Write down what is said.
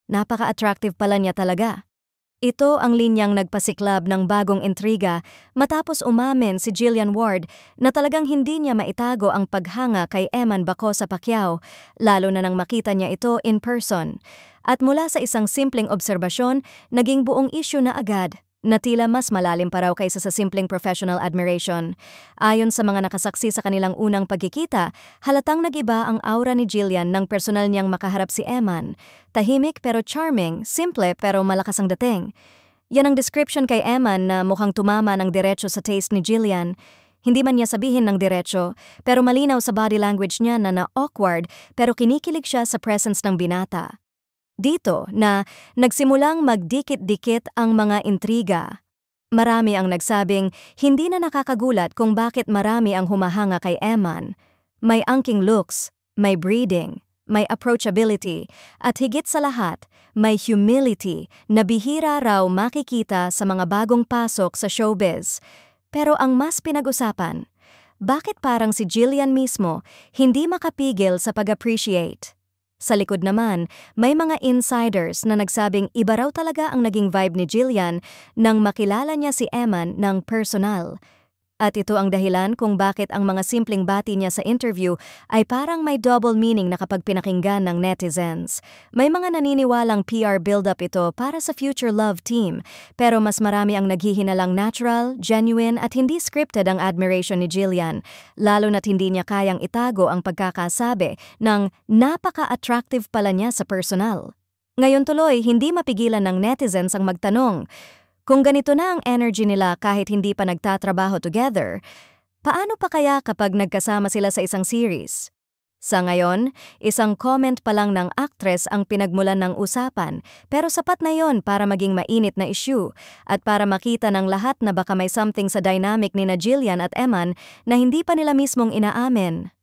napaka-attractive pala niya talaga. Ito ang linyang nagpasiklab ng bagong intriga matapos umamin si Jillian Ward na talagang hindi niya maitago ang paghanga kay Eman Bacosa Pacquiao, lalo na nang makita niya ito in person. At mula sa isang simpleng obserbasyon, naging buong issue na agad, na tila mas malalim pa raw kaysa sa simpleng professional admiration. Ayon sa mga nakasaksi sa kanilang unang pagkikita, halatang nag-iba ang aura ni Jillian nang personal niyang makaharap si Eman. Tahimik pero charming, simple pero malakas ang dating. Yan ang description kay Eman na mukhang tumama ng diretso sa taste ni Jillian. Hindi man niya sabihin ng diretso, pero malinaw sa body language niya na na-awkward pero kinikilig siya sa presence ng binata. Dito na nagsimulang magdikit-dikit ang mga intriga. Marami ang nagsabing hindi na nakakagulat kung bakit marami ang humahanga kay Eman. May angking looks, may breeding, may approachability, at higit sa lahat, may humility na bihira raw makikita sa mga bagong pasok sa showbiz. Pero ang mas pinag-usapan, bakit parang si Jillian mismo hindi makapigil sa pag-appreciate? Sa likod naman, may mga insiders na nagsabing iba raw talaga ang naging vibe ni Jillian nang makilala niya si Eman ng personal. At ito ang dahilan kung bakit ang mga simpleng bati niya sa interview ay parang may double meaning na kapag pinakinggan ng netizens. May mga naniniwalang PR build-up ito para sa future love team, pero mas marami ang naghihinalang natural, genuine at hindi scripted ang admiration ni Jillian, lalo na't hindi niya kayang itago ang pagkakasabi ng napaka-attractive pala niya sa personal. Ngayon tuloy, hindi mapigilan ng netizens ang magtanong, kung ganito na ang energy nila kahit hindi pa nagtatrabaho together, paano pa kaya kapag nagkasama sila sa isang series? Sa ngayon, isang comment pa lang ng actress ang pinagmulan ng usapan, pero sapat na yon para maging mainit na issue at para makita ng lahat na baka may something sa dynamic ni na Jillian at Eman na hindi pa nila mismong inaamin.